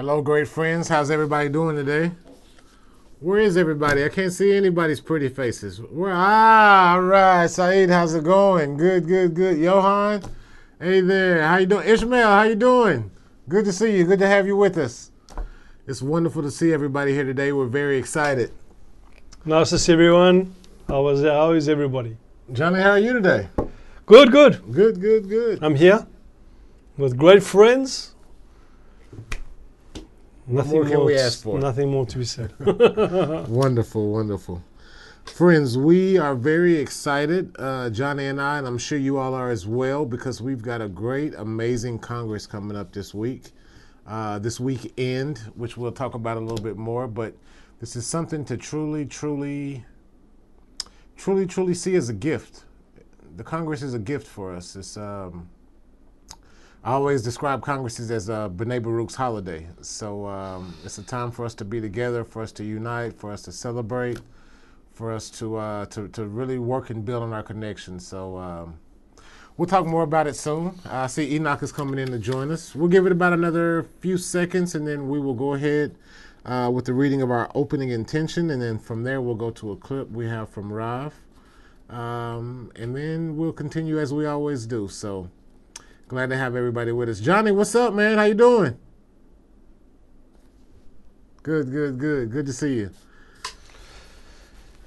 Hello, great friends. How's everybody doing today? Where is everybody? I can't see anybody's pretty faces. All right. Saeed, how's it going? Good, good, good. Johan, hey there. How you doing? Ishmael, how you doing? Good to see you. Good to have you with us. It's wonderful to see everybody here today. We're very excited. Nice to see everyone. How is everybody? Johnny, how are you today? Good, good. Good, good, good. I'm here with great friends. What more can we ask for? Nothing more to be said. Wonderful, wonderful. Friends, we are very excited, Johnny and I, and I'm sure you all are as well, because we've got a great, amazing Congress coming up this week, this weekend, which we'll talk about a little bit more. But this is something to truly see as a gift. The Congress is a gift for us. It's I always describe Congresses as Bnei Baruch's holiday. So it's a time for us to be together, for us to unite, for us to celebrate, for us to really work and build on our connections. So we'll talk more about it soon. I see Enoch is coming in to join us. We'll give it about another few seconds, and then we will go ahead with the reading of our opening intention, and then from there we'll go to a clip we have from Rav, and then we'll continue as we always do. So glad to have everybody with us. Johnny, what's up, man? How you doing? Good, good, good. Good to see you.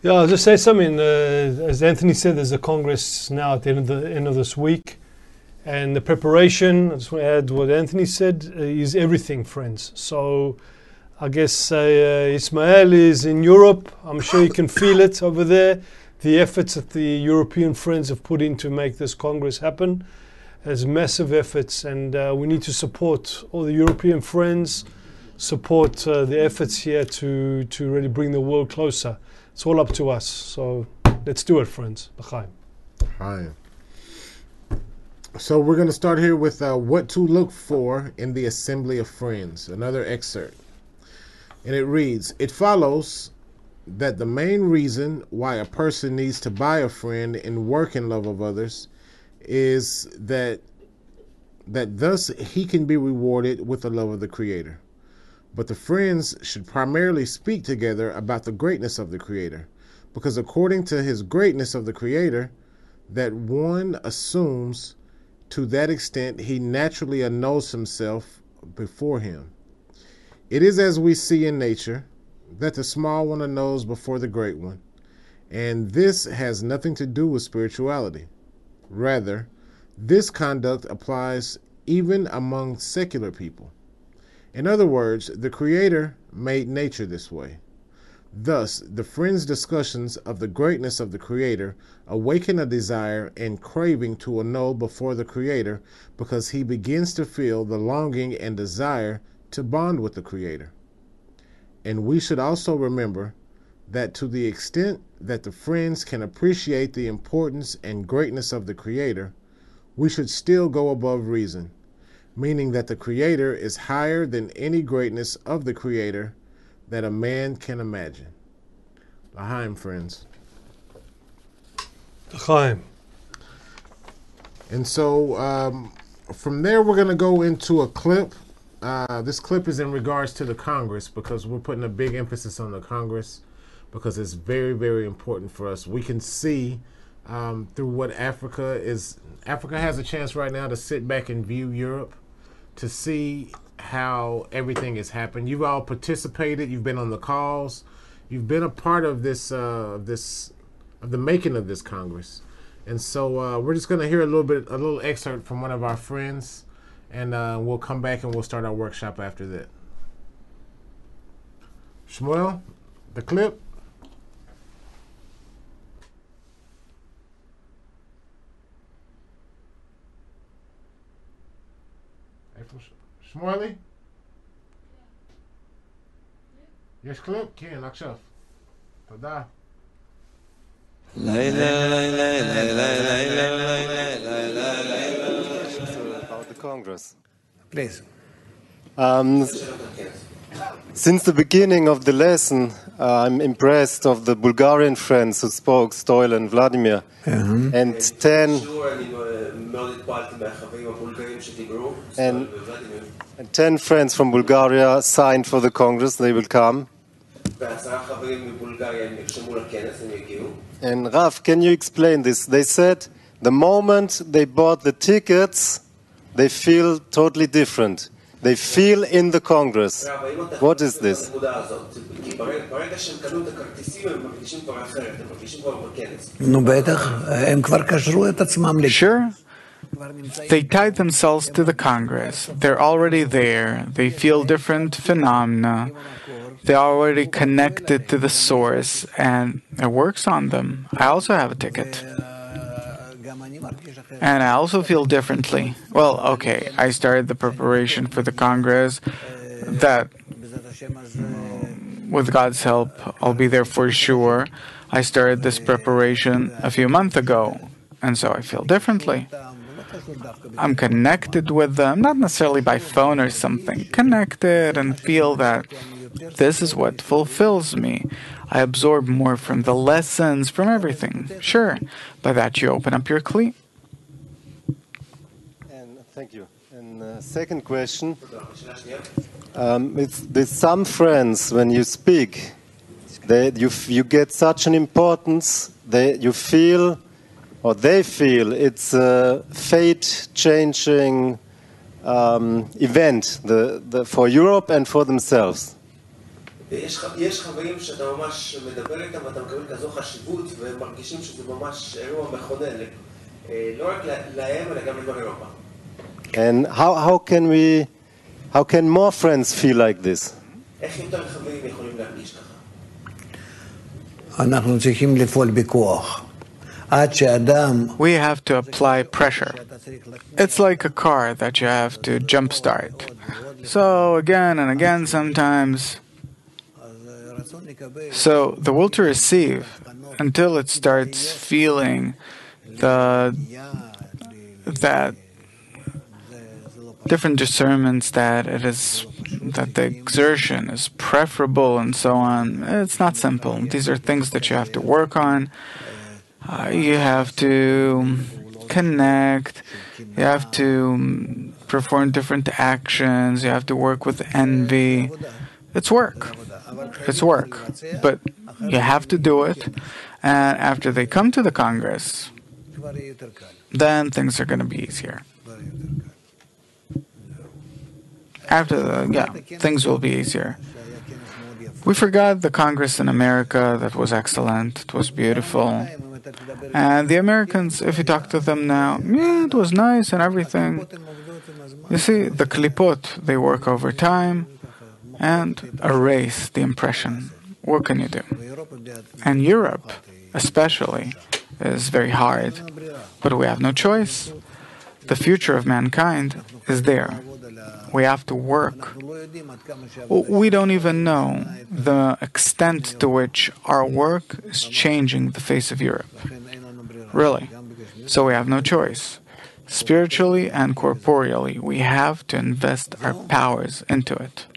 Yeah, I'll just say something. As Anthony said, there's a Congress now at the end of this week. And the preparation, I just want to add what Anthony said, is everything, friends. So I guess Ismail is in Europe. I'm sure you can feel it over there. The efforts that the European friends have put in to make this Congress happen. There's massive efforts, and we need to support all the European friends, support the efforts here to really bring the world closer. It's all up to us. So let's do it, friends. L'chaim. Hi. So we're going to start here with what to look for in the Assembly of Friends, another excerpt. And it reads, it follows that the main reason why a person needs to buy a friend and work in love of others is that thus he can be rewarded with the love of the Creator. But the friends should primarily speak together about the greatness of the Creator, because according to his greatness of the Creator, that one assumes to that extent he naturally annuls himself before him. It is as we see in nature, that the small one annuls before the great one, and this has nothing to do with spirituality. Rather, this conduct applies even among secular people. In other words, the Creator made nature this way. Thus, the friends' discussions of the greatness of the Creator awaken a desire and craving to annul before the Creator, because he begins to feel the longing and desire to bond with the Creator. And we should also remember that to the extent that the friends can appreciate the importance and greatness of the Creator, we should still go above reason, meaning that the Creator is higher than any greatness of the Creator that a man can imagine. L'chaim, friends. L'chaim. And so from there we're going to go into a clip. This clip is in regards to the Congress, because we're putting a big emphasis on the Congress, because it's very, very important for us. We can see through what Africa has a chance right now to sit back and view Europe, to see how everything has happened. You've all participated. You've been on the calls. You've been a part of this, of the making of this Congress. And so we're just going to hear a little excerpt from one of our friends, and we'll come back and we'll start our workshop after that. Shmuel, the clip. שמואלי? יש קליפ? כן, עכשיו. תודה. About the Congress. Please. Since the beginning of the lesson, I'm impressed of the Bulgarian friends who spoke, Stoil and Vladimir, and 10 And 10 friends from Bulgaria signed for the Congress. They will come. And Raf, can you explain this? They said the moment they bought the tickets, they feel totally different. They feel in the Congress. What is this? Sure, they tied themselves to the Congress. They're already there. They feel different phenomena. They're already connected to the source, and it works on them. I also have a ticket. And I also feel differently. Well, okay, I started the preparation for the Congress. That, with God's help, I'll be there for sure. I started this preparation a few months ago, and so I feel differently. I'm connected with them, not necessarily by phone or something, connected and feel that this is what fulfills me. I absorb more from the lessons, from everything. Sure, by that you open up your kli. And thank you. And second question. With some friends, when you speak, you get such an importance. You feel, or they feel, it's a fate-changing event for Europe and for themselves. יש חברים שאתה ממש מדבר איתם ואתה מקבל כזו חשיבות והם מרגישים שזה ממש אירוע מכונן לא רק להם אלא גם לכל אירופה. And how can more friends feel like this? איך יותר חברים יכולים להרגיש ככה? אנחנו צריכים לפעול בכוח. עד שאדם... We have to apply pressure. It's like a car that you have to jumpstart. So again and again sometimes... So the will to receive until it starts feeling that different discernments that the exertion is preferable and so on. It's not simple. These are things that you have to work on. You have to connect. You have to perform different actions. You have to work with envy. It's work. It's work, but you have to do it. And after they come to the Congress, then things are going to be easier. Things will be easier. We forgot the Congress in America. That was excellent. It was beautiful. And the Americans, if you talk to them now, yeah, it was nice and everything. You see, the klipot, they work overtime and erase the impression. What can you do? And Europe, especially, is very hard. But we have no choice. The future of mankind is there. We have to work. We don't even know the extent to which our work is changing the face of Europe. Really. So we have no choice. Spiritually and corporeally, we have to invest our powers into it.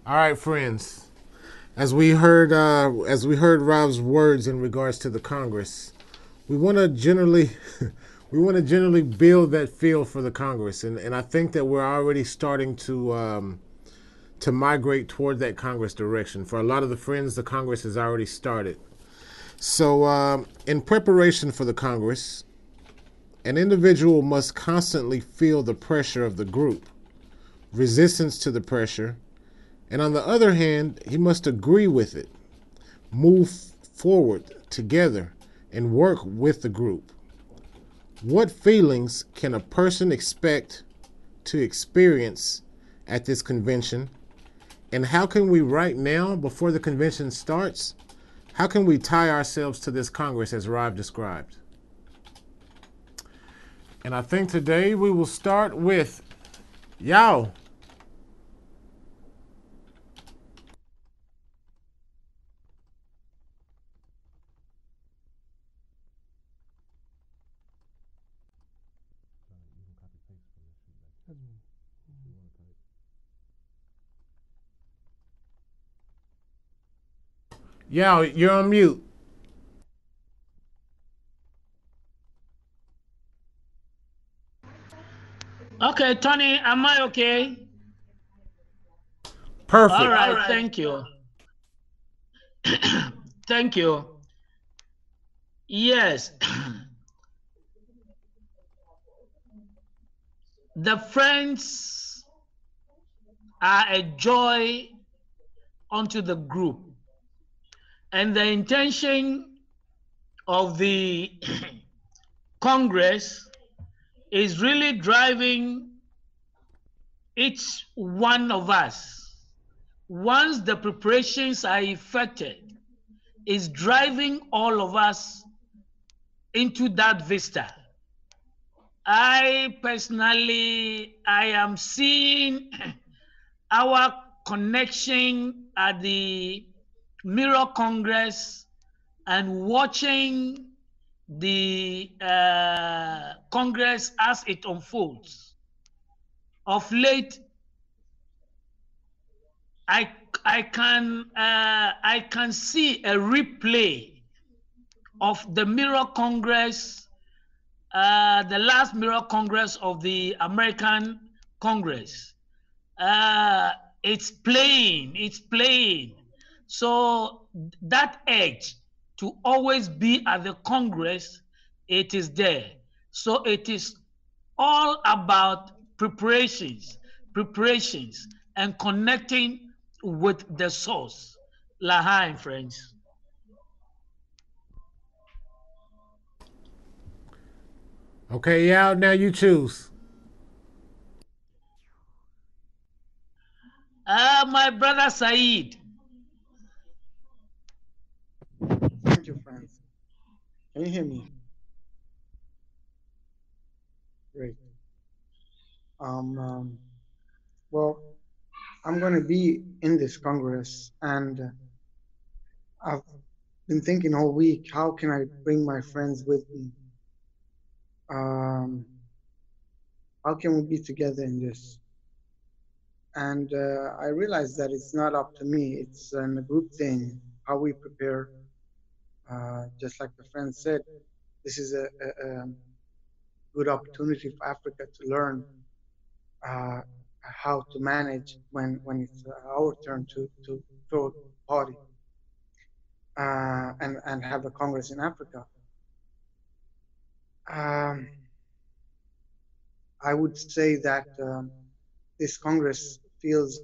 All right, friends. As we heard Rav's words in regards to the Congress, we want to generally build that feel for the Congress, and I think that we're already starting to migrate toward that Congress direction. For a lot of the friends, the Congress has already started. So, in preparation for the Congress, an individual must constantly feel the pressure of the group, resistance to the pressure, and on the other hand, he must agree with it, move forward together, and work with the group. What feelings can a person expect to experience at this convention? And how can we right now, before the convention starts, how can we tie ourselves to this Congress as Rav described? And I think today we will start with Yao. Yo, you're on mute. Okay, Tony, am I okay? Perfect. All right, thank you. Thank you. Yes, the friends are a joy unto the group, and the intention of the Congress is really driving each one of us. Once the preparations are effected, is driving all of us into that vista. I personally, I am seeing our connection at the Mirror Congress and watching the Congress as it unfolds. Of late, I can see a replay of the Mirror Congress, the last Mirror Congress of the American Congress. It's playing. So that edge to always be at the Congress, it is there. So it is all about preparations, and connecting with the source. Lahain, friends. Okay, yeah, now you choose. My brother Said. Thank you, friends. Can you hear me? Great. Well, I'm going to be in this Congress, and I've been thinking all week, how can I bring my friends with me? How can we be together in this? And I realized that it's not up to me. It's a group thing, how we prepare. Just like the friend said, this is a good opportunity for Africa to learn how to manage when it's our turn to throw a party and have a Congress in Africa. I would say that this Congress feels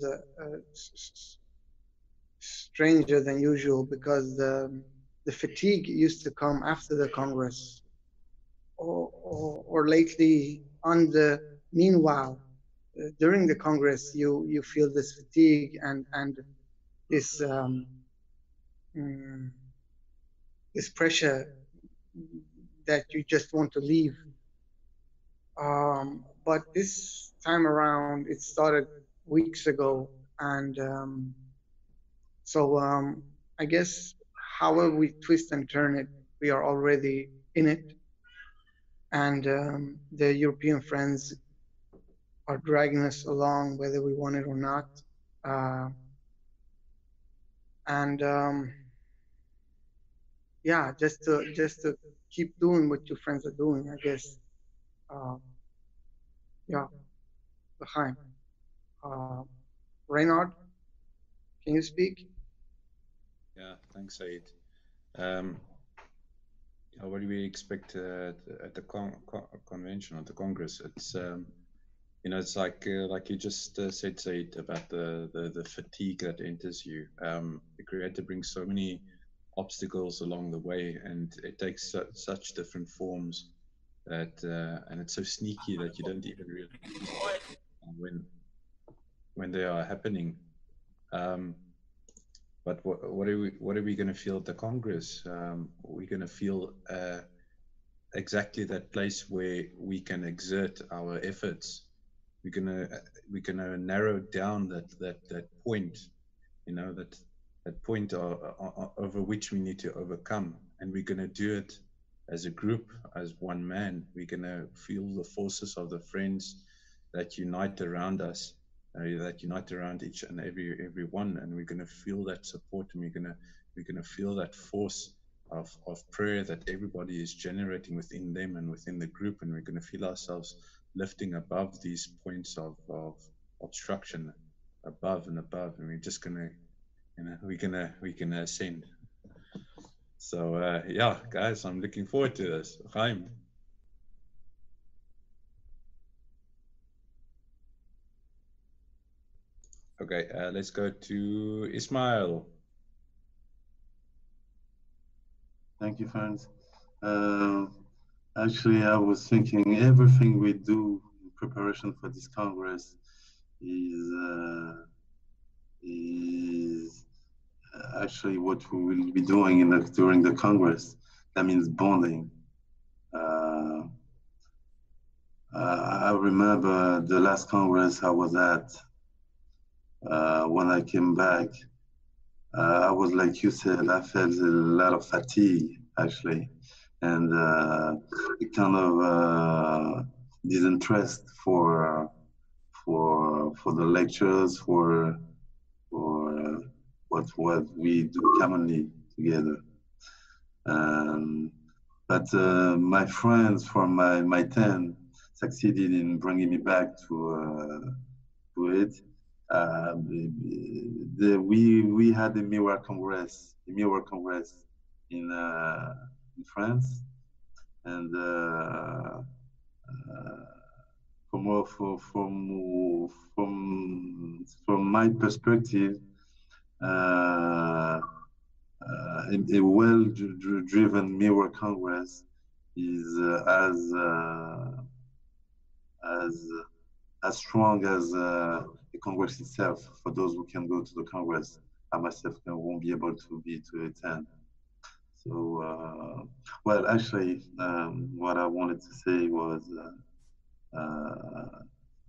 stranger than usual because the fatigue used to come after the Congress or lately on the meanwhile. During the Congress, you feel this fatigue and this this pressure that you just want to leave. But this time around, it started weeks ago, and so I guess however we twist and turn it, we are already in it, and the European friends are dragging us along whether we want it or not. And yeah, just to keep doing what your friends are doing, I guess. Yeah, L'chaim. Reynard, can you speak? Yeah, thanks, Said. What do we expect at the convention, at the Congress? It's it's like you just said, Said, about the fatigue that enters you. The Creator brings so many obstacles along the way, and it takes such different forms that, and it's so sneaky that you don't even realize when they are happening. But what are we going to feel at the Congress? We're going to feel exactly that place where we can exert our efforts. We're gonna narrow down that point, that point over which we need to overcome, and we're gonna do it as a group, as one man. We're gonna feel the forces of the friends that unite around us, that unite around each and every one, and we're going to feel that support, and we're gonna feel that force of prayer that everybody is generating within them and within the group, and we're going to feel ourselves lifting above these points of obstruction, above and above, and we're just gonna, we're gonna ascend. So yeah, guys, I'm looking forward to this. Chaim. Okay, let's go to Ismail. Thank you, friends. Actually, I was thinking everything we do in preparation for this Congress is actually what we will be doing during the Congress. That means bonding. I remember the last Congress I was at. When I came back, I was like you said, I felt a lot of fatigue actually, and kind of disinterest for the lectures, for what we do commonly together. But my friends from my 10 succeeded in bringing me back to it. We had a mirror congress in France, and from my perspective, a well-driven mirror congress is as strong as the Congress itself. For those who can go to the Congress, I myself won't be able to attend. So, well, actually, what I wanted to say was,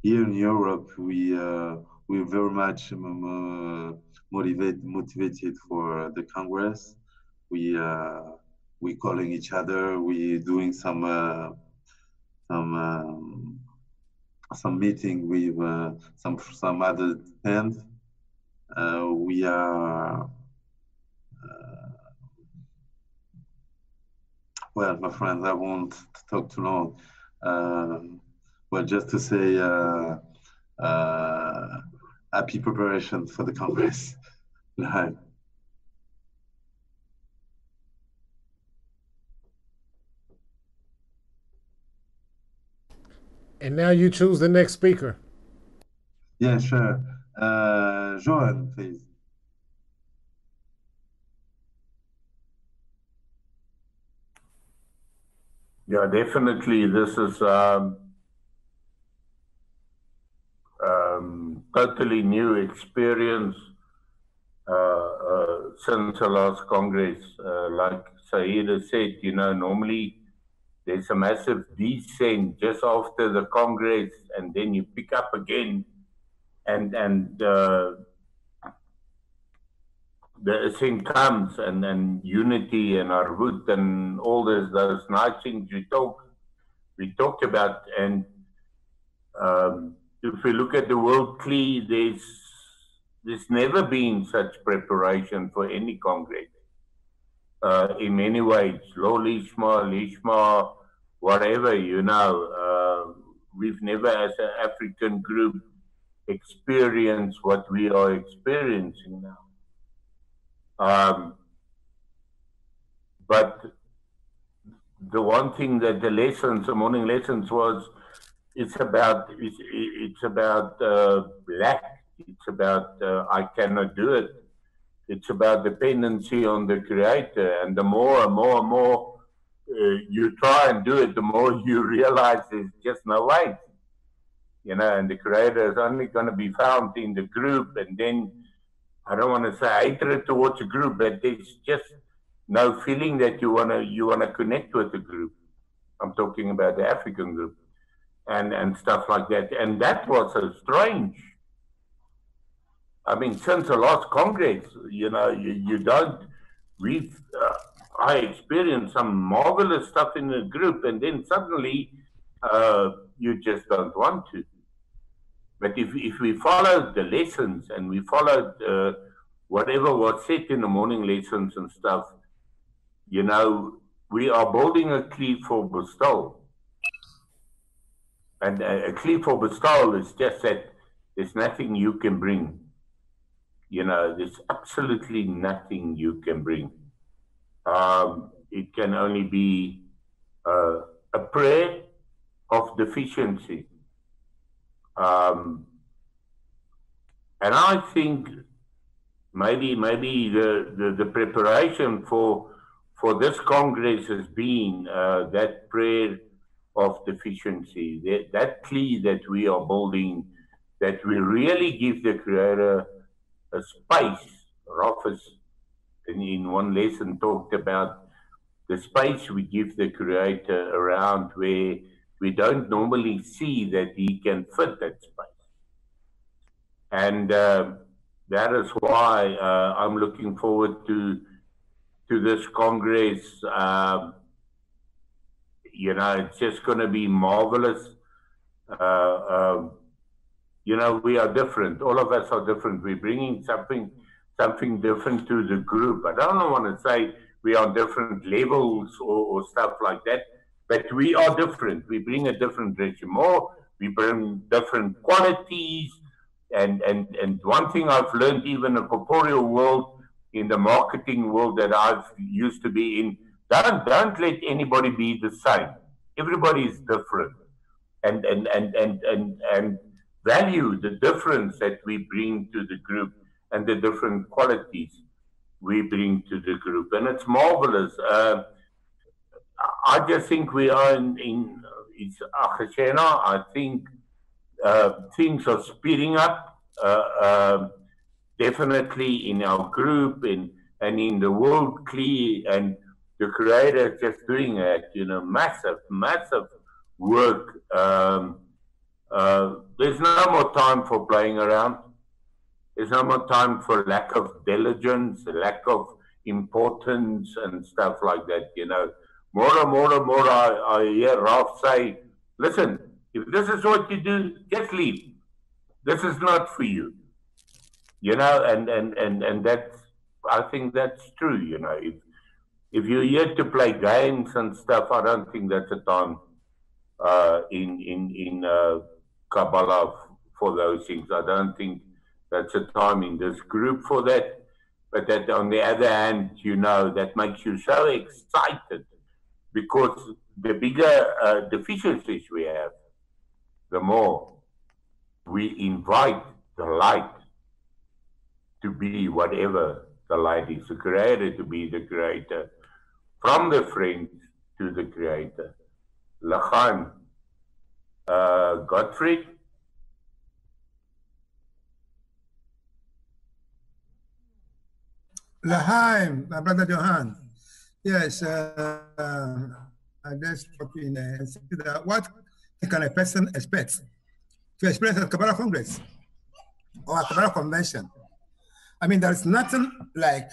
here in Europe, we're very much motivated for the Congress. We're calling each other. We're doing some meeting with some other tent. We are well, my friends, I won't talk too long. But just to say, happy preparation for the Congress. And now you choose the next speaker. Yeah, sure. Johan, please. Yeah, definitely. This is totally new experience since the last Congress. Like Saida said, you know, normally there's a massive descent just after the Congress, and then you pick up again, and the ascent comes, and unity and arvut and all those nice things we talked about. And if we look at the world clearly, there's never been such preparation for any Congress. In many ways, Lo Lishma, Lishma, whatever, you know, we've never as an African group experienced what we are experiencing now. But the one thing that the morning lessons was, it's about lack. It's about I cannot do it. It's about dependency on the Creator, and the more and more and more you try and do it, the more you realize there's just no way. You know, and the Creator is only going to be found in the group, and then I don't want to say hatred towards a group, but there's just no feeling that you wanna connect with the group. I'm talking about the African group and stuff like that. And that was so strange. I mean, since the last Congress, you know, you don't. I experienced some marvelous stuff in the group, and then suddenly you just don't want to. But if we followed the lessons and we followed whatever was said in the morning lessons and stuff, you know, we are building a cliff for bestowal. And a cliff for bestowal is just that there's nothing you can bring. You know, there's absolutely nothing you can bring. It can only be a prayer of deficiency. And I think maybe the preparation for this Congress has been that prayer of deficiency, that plea that we are building, that we really give the Creator a space. Ralph in one lesson talked about the space we give the Creator around where we don't normally see that He can fit that space. And that is why I'm looking forward to this Congress. You know, it's just going to be marvelous. You know, we are different. All of us are different. We're bringing something different to the group. I don't want to say we are on different levels or stuff like that, but we are different. We bring a different regime. We bring different qualities. And one thing I've learned, even in the corporeal world, in the marketing world that I've used to be in, don't let anybody be the same. Everybody is different, and value the difference that we bring to the group and the different qualities we bring to the group, and it's marvelous. I just think we are in it's Achashena. I think things are speeding up. Definitely in our group and in the world clear, and the Creator just doing that, you know, massive work. There's no more time for playing around. There's no more time for lack of diligence, lack of importance and stuff like that, you know. More and more I hear Ralph say, listen, if this is what you do, just leave. This is not for you. You know, and that's, I think that's true, you know. If you're here to play games and stuff, I don't think that's a time in Kabbalah for those things. I don't think that's a time in this group for that. But that, on the other hand, you know, that makes you so excited, because the bigger deficiencies we have, the more we invite the light to be whatever the light is, the Creator to be the Creator, from the friend to the Creator. L'chaim, Gottfried? L'chaim, my brother Johan. Yes, I just talking and say that what can a person expect to experience at Kabbalah Congress or a Kabbalah convention? I mean, there's nothing like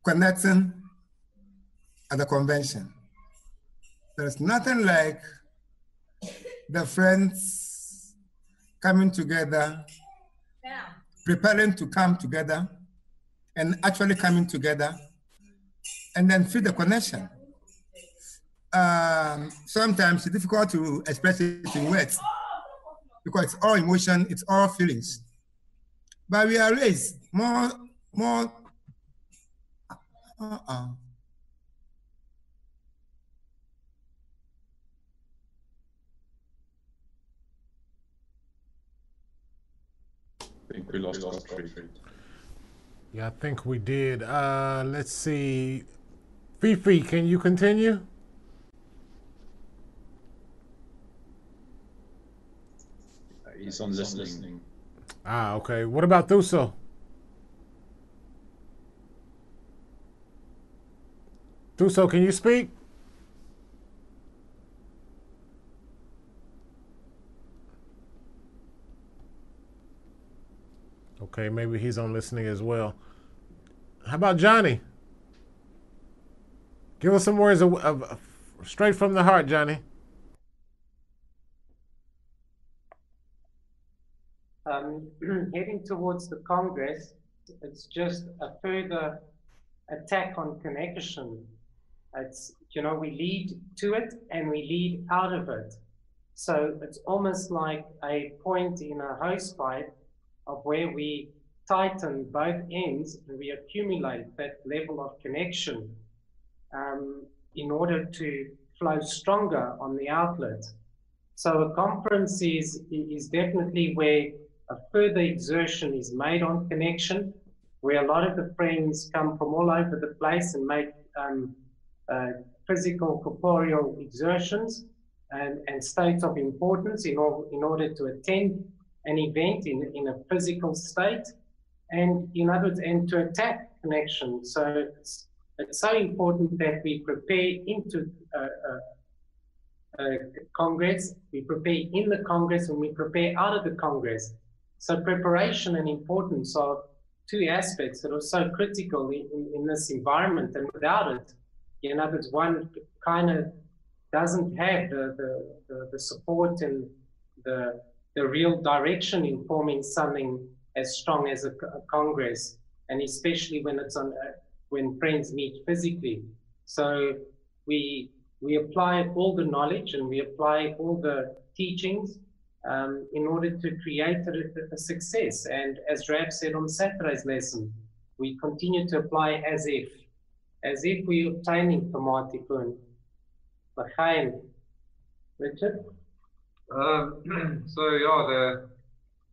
connecting at the convention. There's nothing like the friends coming together, preparing to come together, and actually coming together, and then feel the connection. Sometimes it's difficult to express it in words, because it's all emotion, it's all feelings. But we are raised more. I think we lost Gottfried. Yeah, I think we did. Let's see. Fifi, can you continue? He's on listening. Ah, okay. What about Thuso? Thuso, can you speak? Okay, maybe he's on listening as well. How about Johnny? Give us some words of straight from the heart, Johnny. heading towards the Congress, it's just a further attack on connection. It's, you know, we lead to it and we lead out of it. So it's almost like a point in a hosepipe of where we tighten both ends and we accumulate that level of connection in order to flow stronger on the outlet. So a conference is definitely where a further exertion is made on connection, where a lot of the friends come from all over the place and make physical, corporeal exertions and states of importance in order to attend an event in a physical state, and in other words, and to attack connection. So it's so important that we prepare into Congress, we prepare in the Congress, and we prepare out of the Congress. So preparation and importance are two aspects that are so critical in this environment, and without it, in other words, one kind of doesn't have the support and the real direction in forming something as strong as a Congress, and especially when it's when friends meet physically. So we apply all the knowledge and we apply all the teachings in order to create a success. And as Rab said on Saturday's lesson, we continue to apply as if we're obtaining for Marty.M.Meydan. L'chaim. Richard? So yeah,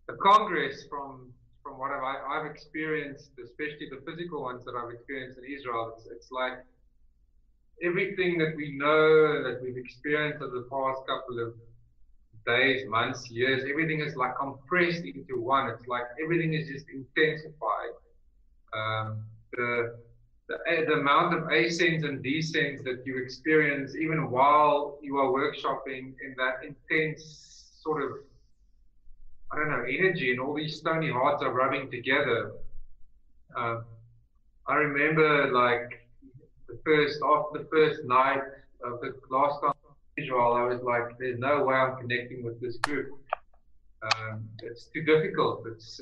the Congress, from what I've experienced, especially the physical ones that I've experienced in Israel, it's like everything that we know, that we've experienced over the past couple of days, months, years, everything is like compressed into one. It's like everything is just intensified. The amount of ascents and descents that you experience even while you are workshopping in that intense sort of, I don't know, energy, and all these stony hearts are rubbing together. I remember like after the first night of the last time in Israel, I was like, there's no way I'm connecting with this group. It's too difficult. It's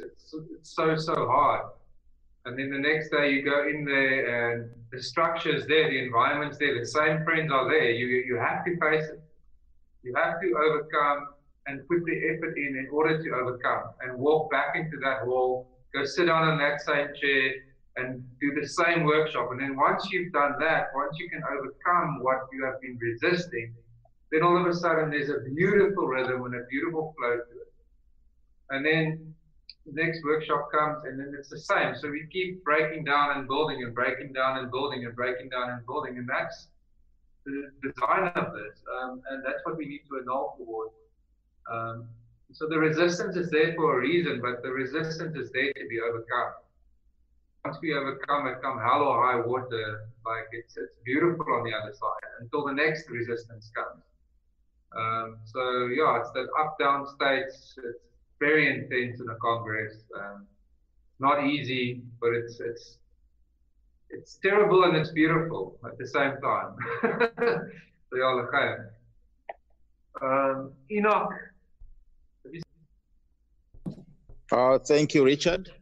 so hard. And then the next day you go in there and the structure is there, the environment's there, the same friends are there. You have to face it. You have to overcome and put the effort in order to overcome, and walk back into that hall, go sit down on that same chair and do the same workshop. And then once you've done that, once you can overcome what you have been resisting, then all of a sudden there's a beautiful rhythm and a beautiful flow to it. And then the next workshop comes, and then it's the same. So we keep breaking down and building and breaking down and building and breaking down and building. And that's the design of this. And that's what we need to annul towards. So the resistance is there for a reason, but the resistance is there to be overcome. Once we overcome it, come hell or high water, like it's beautiful on the other side until the next resistance comes. So yeah, it's that up-down states. It's very intense in a Congress. Not easy, but it's terrible and it's beautiful at the same time. So yeah, l'chaim. Enoch. Thank you, Richard.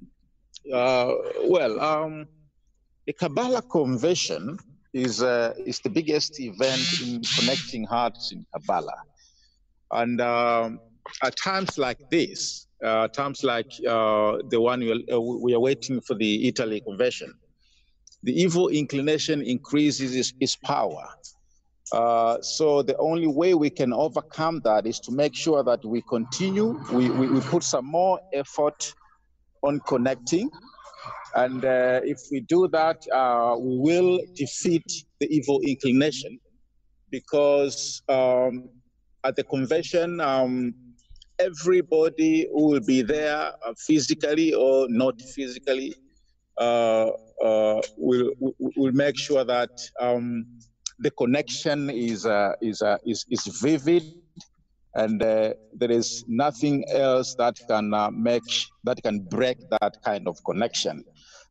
The Kabbalah Convention is the biggest event in connecting hearts in Kabbalah. And at times like this, times like the one we are waiting for the Italy Convention, the evil inclination increases its power. So the only way we can overcome that is to make sure that we continue, we put some more effort on connecting. And if we do that, we will defeat the evil inclination, because at the convention, everybody who will be there physically or not physically will make sure that the connection is vivid, and there is nothing else that can break that kind of connection.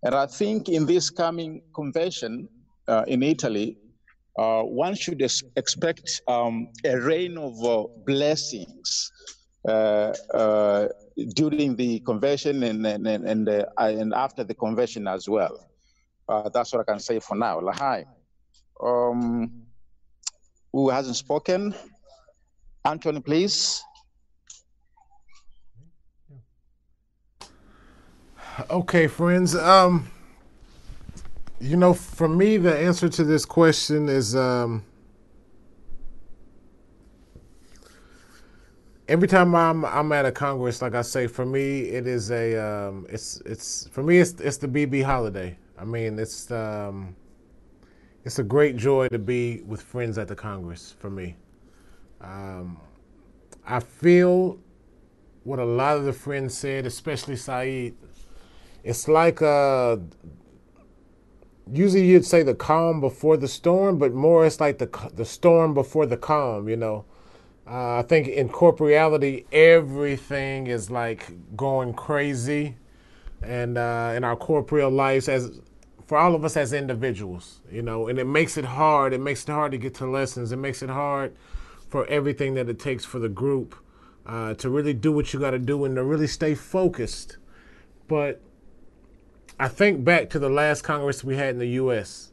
And I think in this coming convention in Italy, one should expect a rain of blessings during the convention and after the convention as well. That's what I can say for now. Lahai. Who hasn't spoken? Anthony, please. Okay, friends. You know, for me, the answer to this question is every time I'm at a Congress, like I say, for me it is a it's for me it's the BB holiday. I mean, it's a great joy to be with friends at the Congress for me. I feel what a lot of the friends said, especially Saeed. It's like usually you'd say the calm before the storm, but more it's like the storm before the calm, you know. I think in corporeality, everything is like going crazy, and in our corporeal lives, as for all of us as individuals, you know, and it makes it hard. It makes it hard to get to lessons. It makes it hard for everything that it takes for the group to really do what you got to do and to really stay focused. But I think back to the last Congress we had in the U.S.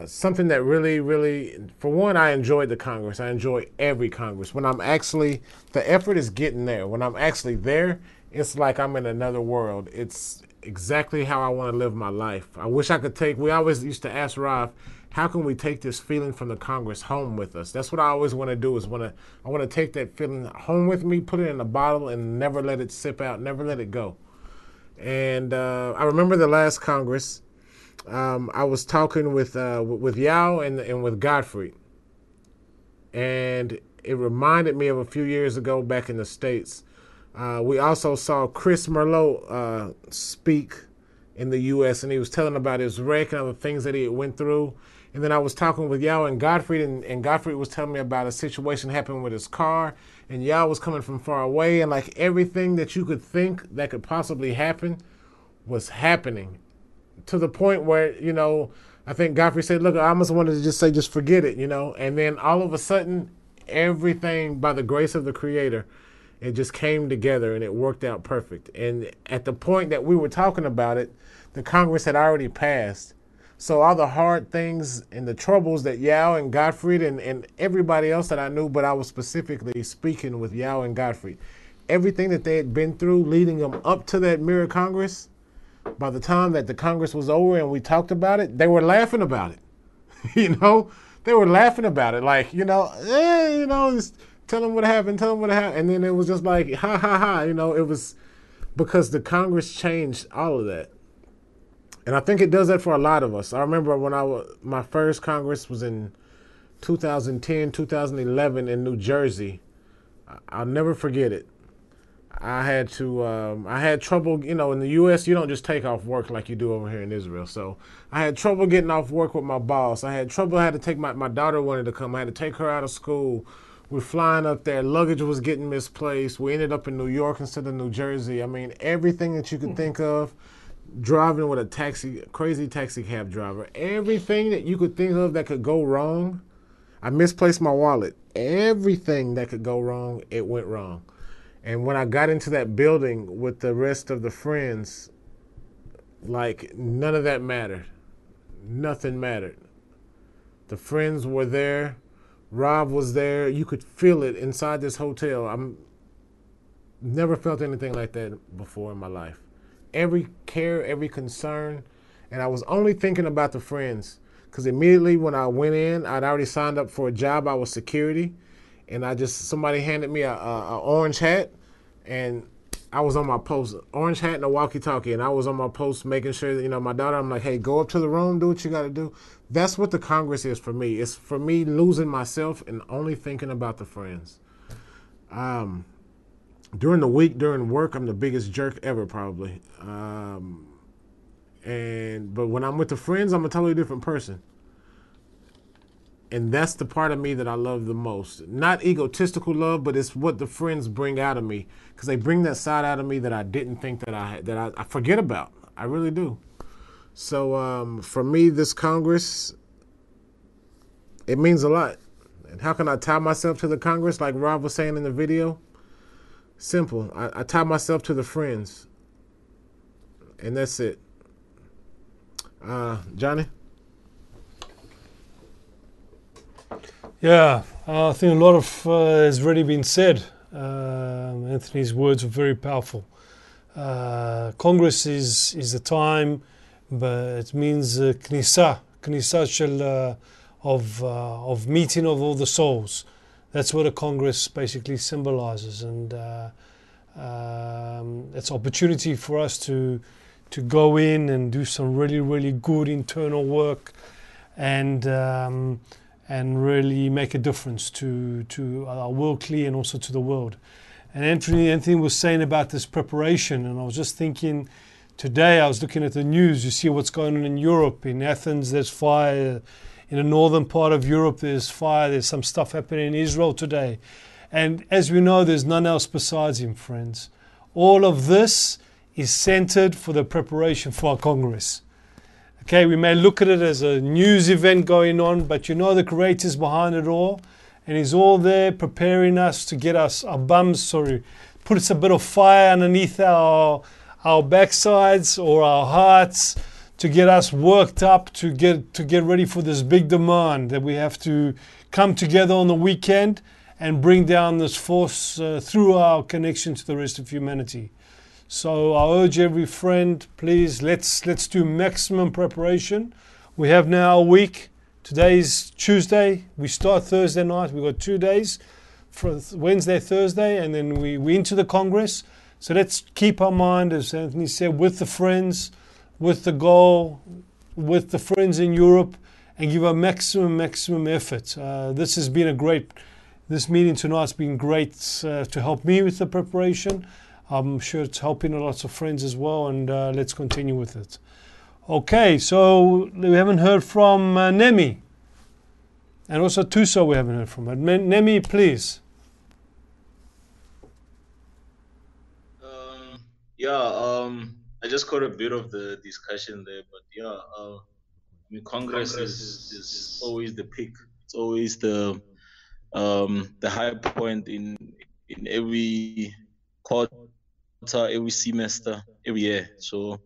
Something that really, really, for one, I enjoyed the Congress. I enjoy every Congress. When I'm actually, the effort is getting there. When I'm actually there, it's like I'm in another world. It's exactly how I want to live my life. I wish I could we always used to ask Rav, how can we take this feeling from the Congress home with us? That's what I always want to do is I want to take that feeling home with me, put it in a bottle and never let it sip out, never let it go. And I remember the last Congress, I was talking with Yao and with Godfrey, and it reminded me of a few years ago back in the States. We also saw Chris Merlot speak in the U.S., and he was telling about his wreck and other things that he went through. And then I was talking with Yao and Godfrey, and Godfrey was telling me about a situation happened with his car, and Yao was coming from far away, and like everything that you could think that could possibly happen was happening. To the point where, you know, I think Godfrey said, look, I almost wanted to just say, just forget it, you know. And then all of a sudden, everything, by the grace of the Creator, it just came together and it worked out perfect. And at the point that we were talking about it, the Congress had already passed. So all the hard things and the troubles that Yao and Godfrey and everybody else that I knew, but I was specifically speaking with Yao and Godfrey, everything that they had been through leading them up to that mirror Congress, by the time that the Congress was over and we talked about it, they were laughing about it. You know, they were laughing about it. Like, you know, just tell them what happened, tell them what happened. And then it was just like, ha, ha, ha. You know, it was because the Congress changed all of that. And I think it does that for a lot of us. I remember when my first Congress was in 2010, 2011 in New Jersey. I'll never forget it. I had trouble, you know, in the U.S., you don't just take off work like you do over here in Israel. So I had trouble getting off work with my boss. I had to take my daughter wanted to come. I had to take her out of school. We're flying up there. Luggage was getting misplaced. We ended up in New York instead of New Jersey. I mean, everything that you could think of, driving with a crazy taxi cab driver, everything that you could think of that could go wrong. I misplaced my wallet. Everything that could go wrong, it went wrong. And when I got into that building with the rest of the friends, like none of that mattered. Nothing mattered. The friends were there. Rob was there. You could feel it inside this hotel. I'm never felt anything like that before in my life. Every care, every concern, and I was only thinking about the friends because immediately when I went in, I'd already signed up for a job. I was security, and somebody handed me a orange hat, and I was on my post, orange hat and a walkie-talkie, and I was on my post making sure that, you know, my daughter, I'm like, hey, go up to the room, do what you got to do. That's what the Congress is for me. It's for me losing myself and only thinking about the friends. During the week, during work, I'm the biggest jerk ever, probably. But when I'm with the friends, I'm a totally different person. And that's the part of me that I love the most. Not egotistical love, but it's what the friends bring out of me. Because they bring that side out of me that I didn't think that I forget about. I really do. So for me, this Congress, it means a lot. And how can I tie myself to the Congress, like Rob was saying in the video? Simple. I tie myself to the friends, and that's it. Johnny? Yeah, I think a lot of has already been said. Anthony's words were very powerful. Congress is the time, but it means Knesset shel of meeting of all the souls. That's what a Congress basically symbolizes, and it's opportunity for us to go in and do some really good internal work, and really make a difference to our locally and also to the world. And Anthony was saying about this preparation, and I was just thinking today, I was looking at the news, you see what's going on in Europe. In Athens, there's fire. In the northern part of Europe, there's fire. There's some stuff happening in Israel today. And as we know, there's none else besides him, friends. All of this is centered for the preparation for our Congress. Okay, we may look at it as a news event going on, but you know the Creator's behind it all. And He's all there preparing us to get us our bums, put us a bit of fire underneath our backsides or our hearts to get us worked up to get ready for this big demand that we have to come together on the weekend and bring down this force through our connection to the rest of humanity. So I urge every friend, please, let's do maximum preparation. We have now a week. Today's Tuesday. We start Thursday night. We've got 2 days, for Wednesday, Thursday, and then we into the Congress. So let's keep our mind, as Anthony said, with the friends, with the goal, with the friends in Europe, and give our maximum effort. This has been this meeting tonight's been great to help me with the preparation. I'm sure it's helping lots of friends as well, and let's continue with it. Okay, so we haven't heard from Nemi. And also Tuso we haven't heard from. But Nemi, please. I just caught a bit of the discussion there, but Congress is always the peak. It's always the high point in every quarter, every semester, every year. So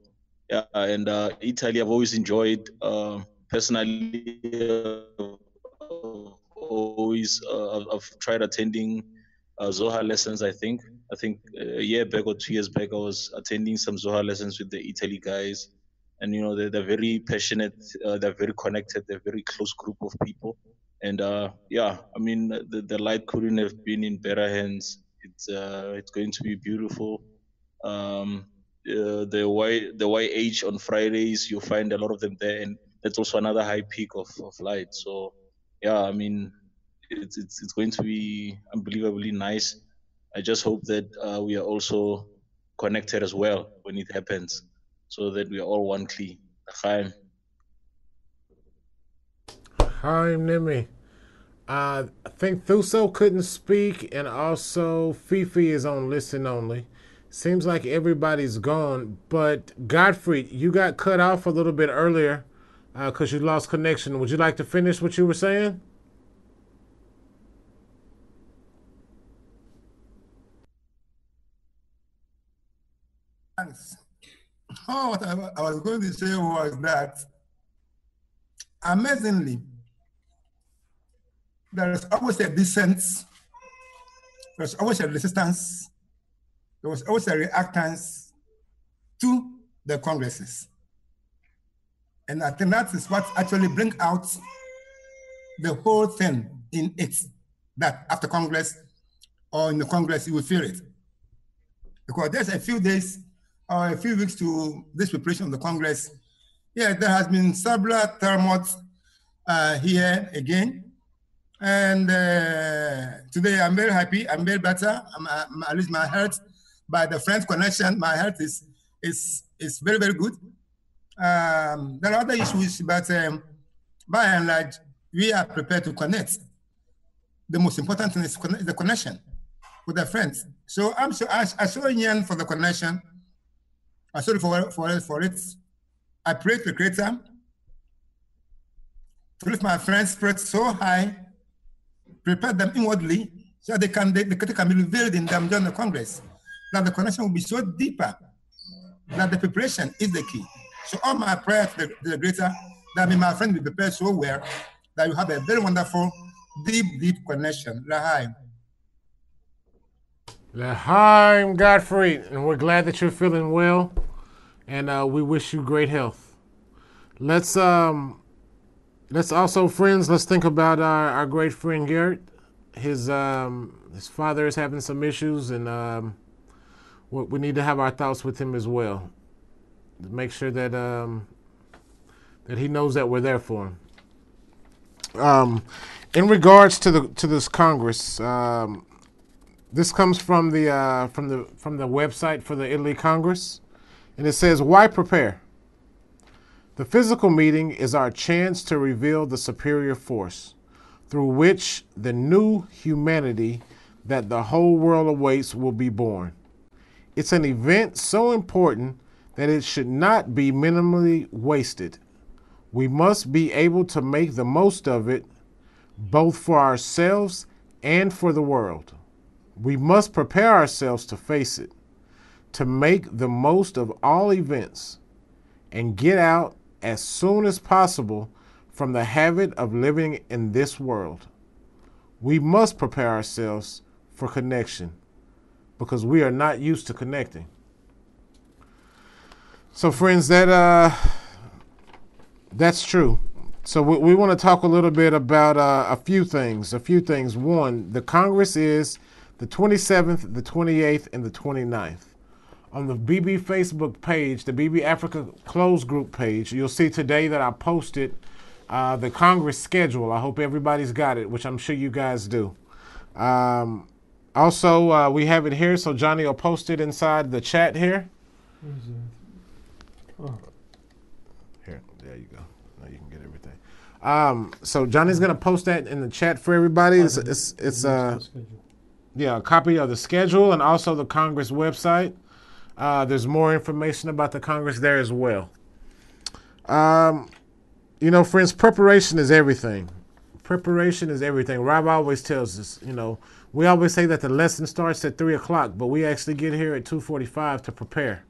and Italy I've always enjoyed. Personally, I've tried attending Zohar lessons. I think a year back or 2 years back, I was attending some Zohar lessons with the Italy guys, and they're very passionate. They're very connected. They're a very close group of people, and the light couldn't have been in better hands. It's going to be beautiful. The YH on Fridays, you find a lot of them there, and that's also another high peak of light. So it's going to be unbelievably nice. I just hope that we are also connected as well when it happens, so that we are all one kli. Chaim. Chaim Nimi. I think Thuso couldn't speak, and also Fifi is on listen only. Seems like everybody's gone, but Godfrey, you got cut off a little bit earlier because you lost connection. Would you like to finish what you were saying? Thanks. Oh, what I was going to say was that, amazingly, there is always a dissent, there's always a resistance, there was always a reactance to the congresses. And I think that is what actually brings out the whole thing in it, that after Congress or in the Congress, you will feel it. Because there's a few days or a few weeks to this preparation of the Congress. Yeah, there has been several turmoils here again. And today I'm very happy, I'm very better. At least my health, by the friends connection, my health is very, very good. There are other issues, but by and large, we are prepared to connect. The most important thing is the connection with the friends. So I'm so I so yearn for the connection. I'm sorry for it. I pray to the Creator to lift my friends' spirits so high, prepare them inwardly so they can be revealed in them during the Congress. That the connection will be so deeper that the preparation is the key. So all my prayers to the Creator, that my friend be prepared so well that you have a very wonderful, deep connection. L'chaim. L'chaim, Godfrey, and we're glad that you're feeling well, and we wish you great health. Let's also, friends, let's think about our great friend Garrett. His father is having some issues, and we need to have our thoughts with him as well. Make sure that that he knows that we're there for him. In regards to this Congress, this comes from the website for the Italy Congress, and it says, "Why prepare? The physical meeting is our chance to reveal the superior force through which the new humanity that the whole world awaits will be born. It's an event so important that it should not be minimally wasted. We must be able to make the most of it, both for ourselves and for the world. We must prepare ourselves to face it, to make the most of all events, and get out as soon as possible from the habit of living in this world. We must prepare ourselves for connection, because we are not used to connecting." So, friends, that's true. So we want to talk a little bit about a few things. One, the Congress is the 27th, the 28th, and the 29th. On the BB Facebook page, the BB Africa Closed Group page, you'll see today that I posted the Congress schedule. I hope everybody's got it, which I'm sure you guys do. Also, we have it here, so Johnny will post it inside the chat here. Oh. Here, there you go. Now you can get everything. So Johnny's gonna post that in the chat for everybody. It's a copy of the schedule and also the Congress website. There's more information about the Congress there as well. Friends, preparation is everything. Preparation is everything. Rob always tells us, we always say that the lesson starts at 3 o'clock, but we actually get here at 2:45 to prepare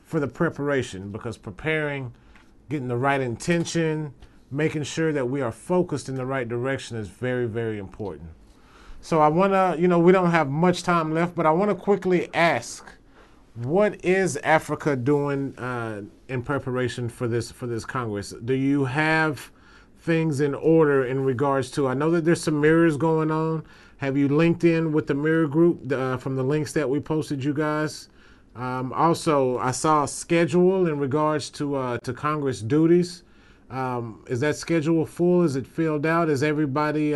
for the preparation, because preparing, getting the right intention, making sure that we are focused in the right direction is very, very important. So I want to, we don't have much time left, but I want to quickly ask, what is Africa doing in preparation for this Congress? Do you have things in order in regards to, I know that there's some mirrors going on. Have you linked in with the mirror group from the links that we posted, you guys? Also, I saw a schedule in regards to Congress duties. Is that schedule full? Is it filled out? Is everybody...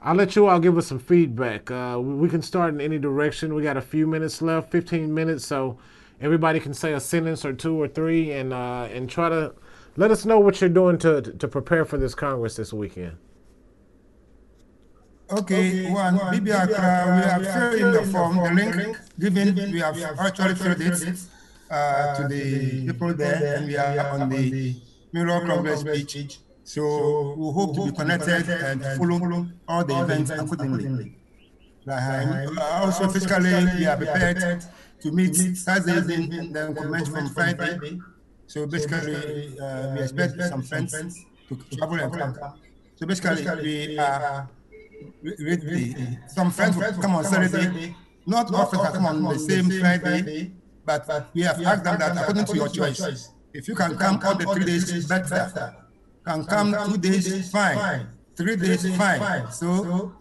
I'll let you all give us some feedback. We can start in any direction. We got a few minutes left, 15 minutes, so everybody can say a sentence or two or three and try to let us know what you're doing to prepare for this Congress this weekend. Okay, one, BB Accra, we have filled in the form, the link given, we have actually filled it to the people there, and we are on the Mirror Congress page. So we hope to be connected and follow all the events accordingly. Also, physically, we are prepared to meet Thursday evening and then commence from Friday. So basically, we expect some friends to travel and come. So basically, we are ready. Some friends will come on Saturday. Not all friends will come on the same Friday, but we have asked them that according to your choice. If you can come all the 3 days, better. Can come 2 days, fine. 3 days, fine. So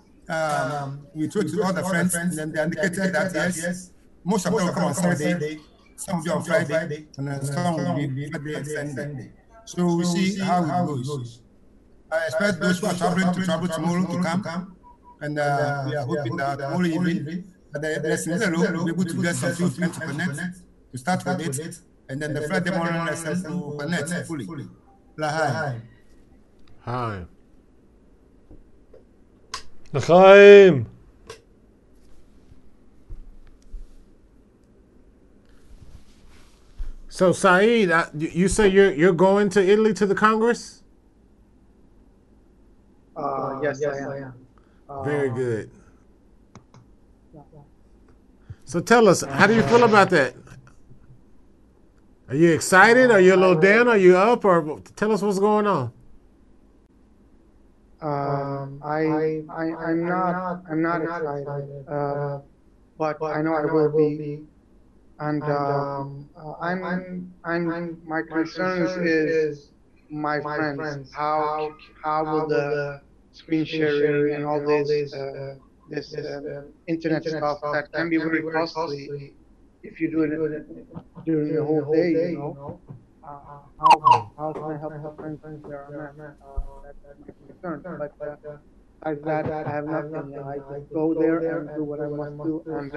we talked to all the friends, and then they indicated that yes, most of them will come on Saturday, some of them on Friday, and then some will be Friday and Sunday. So we see how it goes. I expect those who are traveling to travel tomorrow to come, and we are hoping that tomorrow evening, at the lesson we'll be able to get some few friends to connect, to start with it, and then the Friday morning lesson to connect fully. L'chaim. Hi. L'chaim. So Saeed, you say you're going to Italy to the Congress? Yes, I am. Very good. So tell us, how do you feel about that? Are you excited? Are you a little down? Are you up? Or tell us what's going on. I'm not excited, but I know I will be. And my concerns is my friends. How will the screen sharing and all this internet stuff that can be very costly if you do it during the whole day, you know? How can I help the friends where I'm at? That's my concern. But besides that, I have nothing. I just go there and do what I must do, and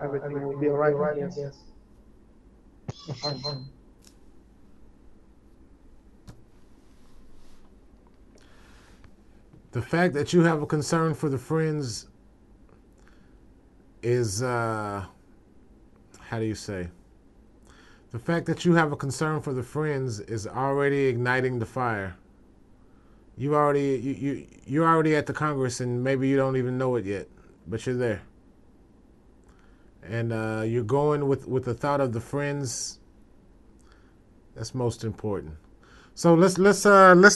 everything will be all right, I guess. The fact that you have a concern for the friends is, how do you say? The fact that you have a concern for the friends is already igniting the fire. You're already at the Congress, and maybe you don't even know it yet, but you're there. And you're going with the thought of the friends. That's most important. So let's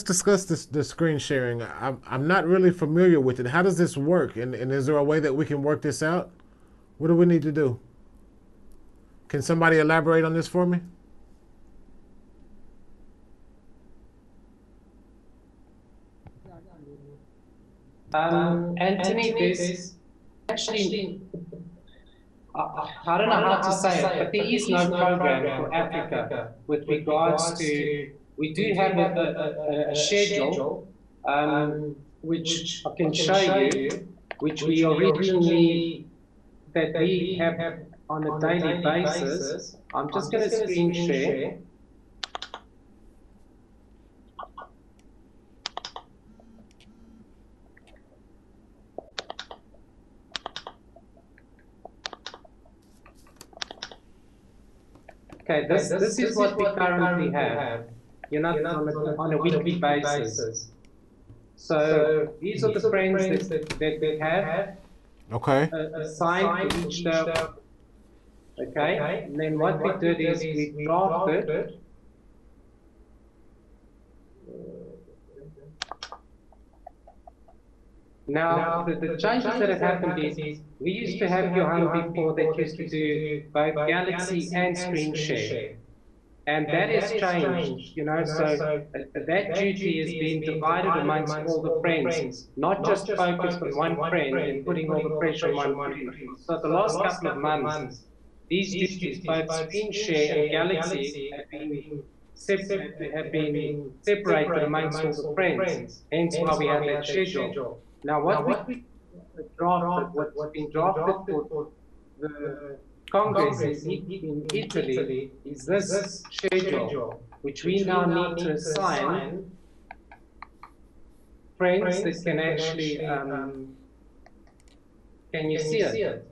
discuss the screen sharing. I'm not really familiar with it. How does this work? And is there a way that we can work this out? What do we need to do? Can somebody elaborate on this for me? Anthony, this actually, I don't know how to say it, but there is no program for Africa with regards to, we do have a schedule, which I can show you, which we originally, that we have on a daily basis. I'm just going to screen share. Okay, this is what we currently have, you know, on a weekly basis. So these are the friends that we have. Okay. Assigned to each day. Okay, and then what we did is we drafted now the changes that have happened is we used to have Johan before that used to do both Galaxy and Screen Share. And that has changed, you know, so that duty is being divided amongst all the friends, not just focused on one friend and putting all the pressure on one friend. So the last couple of months, these duties, both Screen Share and Galaxy, have been separated amongst all the friends, hence why we have that schedule. Now what we drafted, what's been drafted for the Congress in Italy is this schedule, which we now need to assign friends that can actually, can you see it?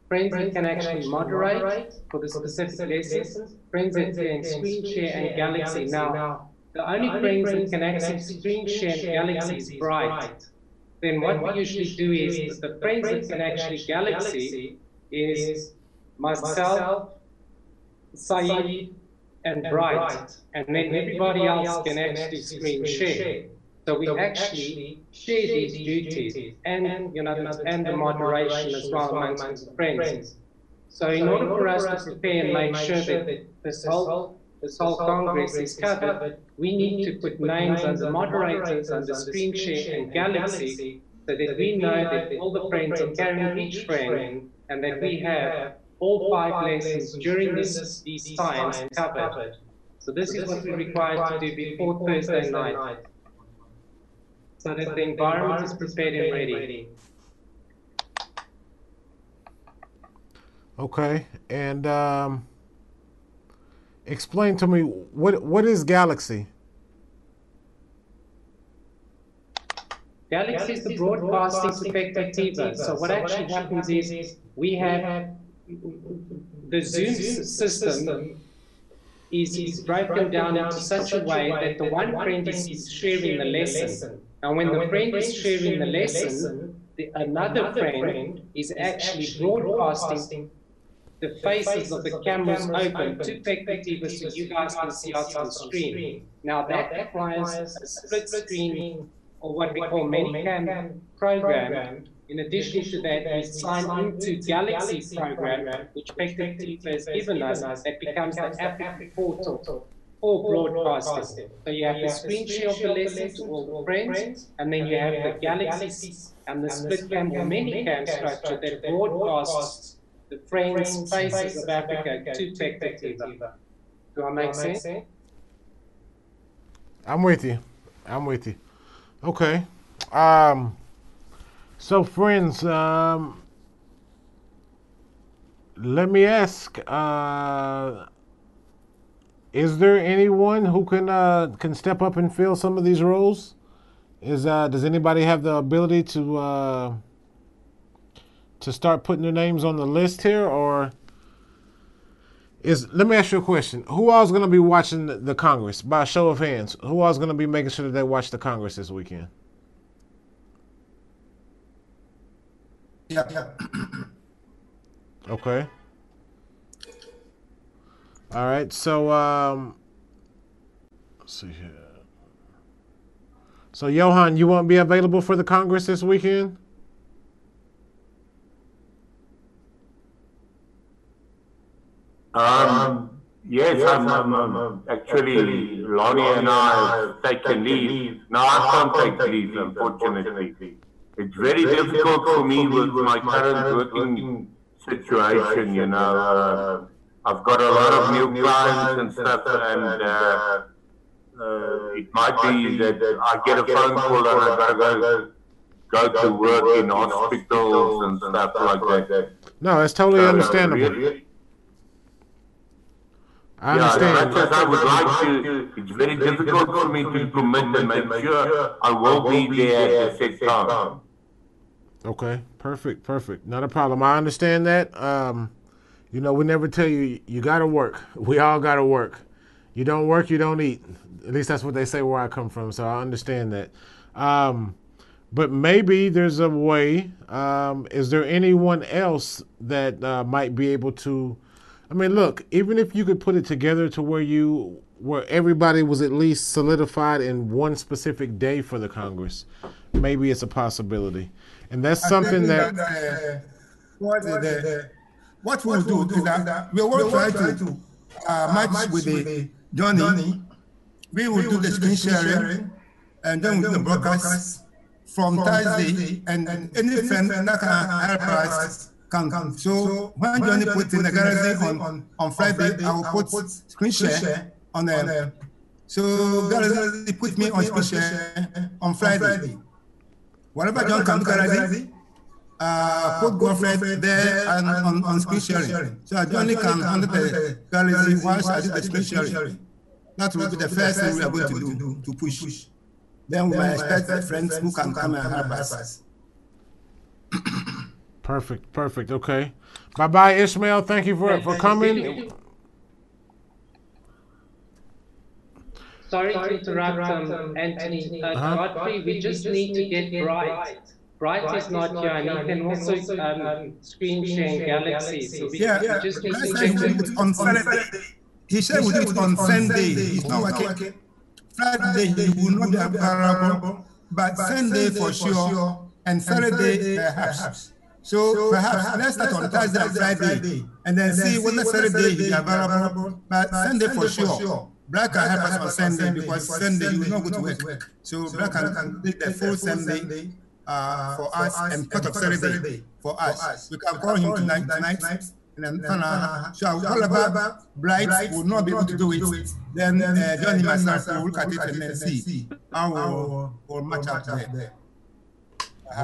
Friends that can actually moderate for the specific lessons, friends that can screen share and Galaxy. Now, the only friends that can actually screen share and Galaxy is Bright. Then what we usually do is the friends that can actually Galaxy is myself, Saeed, and Bright, and then everybody else can actually screen share. So we actually share these duties and, you know, and the moderation as well amongst the friends. So in order for us to prepare and make sure that this whole Congress is covered, we need to put names under moderators, under screen share and Galaxy, so that we know that all the friends are carrying each friend and that we have all 5 lessons during these times covered. So this is what we require to do before Thursday night, so that the environment is prepared and ready. Okay, and explain to me what is Galaxy? Galaxy is the broadcasting perspectiva. So what actually happens is we have the Zoom system is broken down into such a way that the one friend is sharing the lesson. Now, when the friend is sharing the lesson, another friend is actually broadcasting the faces of the cameras open to Pektitiva so you guys can see us on screen. Now, that requires a split screen, or what we call many-cam program. In addition to that, we sign into Galaxy program, which Pektitiva has given us, that becomes the African portal for broadcasting. So you have the screen share of the lesson to all the friends, and then you have the Galaxy and the split cam or many cam structure that broadcasts the friends' faces of Africa to Pektitiva. Do I make sense? I'm with you. I'm with you. Okay. So friends, let me ask, is there anyone who can step up and fill some of these roles? Does anybody have the ability to start putting their names on the list here, or let me ask you a question. Who all is going to be watching the Congress? By a show of hands, who all is going to be making sure that they watch the Congress this weekend? Yeah. Okay. All right. So, let's see here. So, Johan, you won't be available for the Congress this weekend? Yes, I'm actually, Lonnie and I have taken leave. No, I can't take leave, unfortunately. It's very difficult for me with my current working situation, you know. I've got a lot of new clients and stuff, and it might be that I get a phone call and I gotta go to work in hospitals and stuff like that. No, that's totally understandable. I understand. As much as I would like to, it's very difficult for me to commit and make sure I will be there at the set time. Okay, perfect. Not a problem. I understand that. You know, we never tell you got to work. We all got to work. You don't work, you don't eat. At least that's what they say where I come from, so I understand that. But maybe there's a way. Is there anyone else that might be able to... I mean, look, even if you could put it together to where everybody was at least solidified in one specific day for the Congress, maybe it's a possibility. And that's something that... What we'll do is that we will try to match with the Johnny. We will do the screen sharing, and then we'll do the broadcast from Thursday, and any friend that can help us can come. So when Johnny puts in the garage on Friday, I will put screen share on them. So garage put me on screen share on Friday. Whatever John can do garage, put girlfriend there and on screen sharing. So Johnny can handle the garage once I do the screen sharing. That will be the first thing we are going to do to push. Then we might expect friends who can come and help us. Perfect. Okay. Bye-bye, Ishmael. Thank you for coming. Sorry to interrupt, Anthony. Godfrey, we just need to get Bright. Bright is not here, and he can also screen share Galaxy. So we just need to check it on Saturday. He said we do it on Sunday. He's not working. Friday he will not be available, but Sunday for sure, and Saturday perhaps. So perhaps let's start on Thursday and Friday, and then see whether Saturday he is available, but Sunday for sure. Black can help us on Sunday because Sunday you will not go to work. So Black can take the full Sunday for us and part of Saturday for us. We can call him tonight. And then, so all about Bright will not be able to do it. Then Johnny myself will look at it and then see how we'll match up there.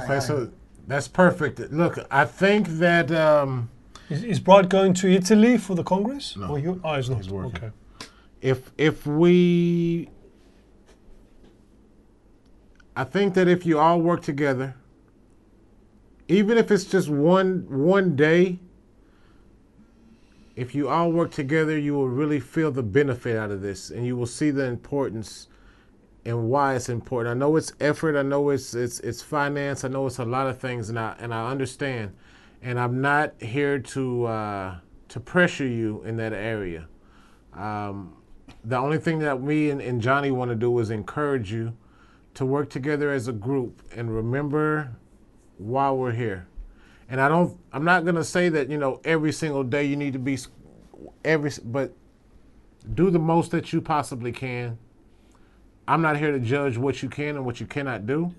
Okay, so that's perfect. Look, I think that... Is Bright going to Italy for the Congress? No. He's not. He's working. Okay. If we... I think that if you all work together, even if it's just one day, If you all work together, you will really feel the benefit out of this, and you will see the importance and why it's important. I know it's effort. I know it's finance. I know it's a lot of things, and I understand. And I'm not here to pressure you in that area. The only thing that me and Johnny want to do is encourage you to work together as a group and remember why we're here. And I'm not going to say that, every single day you need to be but do the most that you possibly can. I'm not here to judge what you can and what you cannot do.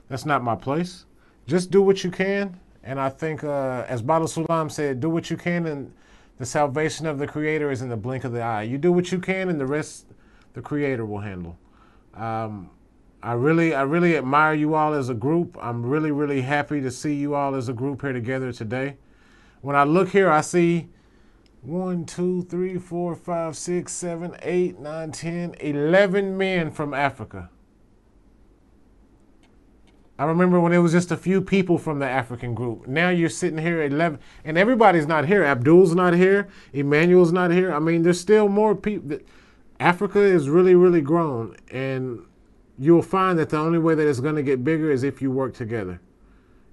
That's not my place. Just do what you can. And I think, as Baruch Sulam said, do what you can, and the salvation of the Creator is in the blink of the eye. You do what you can, and the rest the Creator will handle. I really admire you all as a group. I'm really, really happy to see you all as a group here together today. When I look here, I see 1, 2, 3, 4, 5, 6, 7, 8, 9, 10, 11 men from Africa. I remember when it was just a few people from the African group. Now you're sitting here at 11, and everybody's not here. Abdul's not here. Emmanuel's not here. I mean, there's still more people. Africa is really, really grown, and you'll find that the only way that it's going to get bigger is if you work together.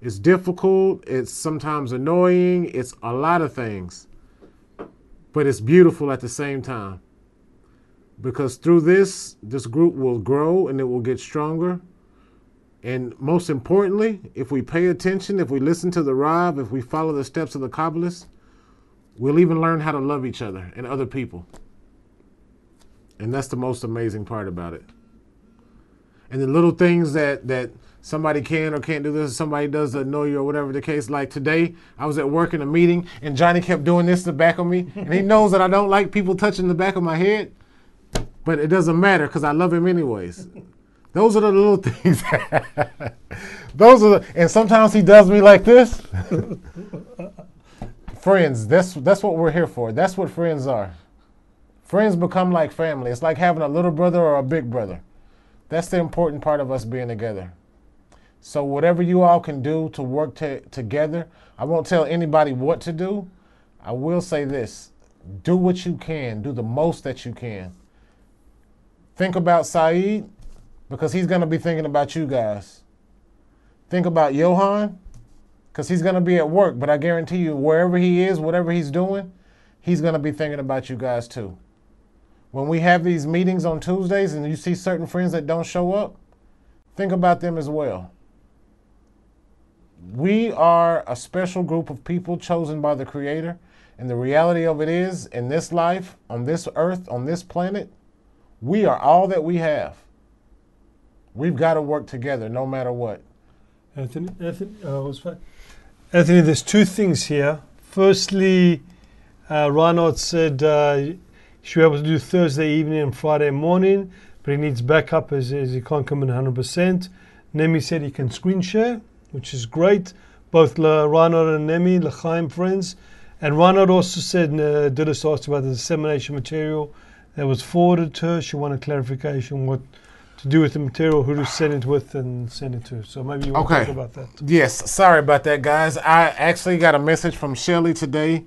It's difficult. It's sometimes annoying. It's a lot of things. But it's beautiful at the same time. Because through this group will grow and it will get stronger. And most importantly, if we pay attention, if we listen to the Rav, if we follow the steps of the Kabbalists, we'll even learn how to love each other and other people. And that's the most amazing part about it. And the little things that somebody can or can't do this, somebody does annoy you or whatever the case. Like today, I was at work in a meeting and Johnny kept doing this to the back of me. And he knows that I don't like people touching the back of my head. But it doesn't matter because I love him anyways. Those are the little things. And sometimes he does me like this. Friends, that's what we're here for. That's what friends are. Friends become like family. It's like having a little brother or a big brother. That's the important part of us being together. So whatever you all can do to work together, I won't tell anybody what to do. I will say this. Do what you can. Do the most that you can. Think about Saeed, because he's going to be thinking about you guys. Think about Johan, because he's going to be at work. But I guarantee you, wherever he is, whatever he's doing, he's going to be thinking about you guys too. When we have these meetings on Tuesdays and you see certain friends that don't show up, think about them as well. We are a special group of people chosen by the Creator. And the reality of it is, in this life, on this earth, on this planet, we are all that we have. We've got to work together no matter what. Anthony, there's two things here. Firstly, Reinhard said he should be able to do Thursday evening and Friday morning, but he needs backup as he can't come in 100%. Nemi said he can screen share, which is great. Both Reinhard and Nemi, L'chaim friends. And Reinhard also said, Dillis asked about the dissemination material that was forwarded to her. She wanted clarification what to do with the material, who to send it with and send it to. So maybe you want to talk about that. Yes, sorry about that, guys. I actually got a message from Shelly today.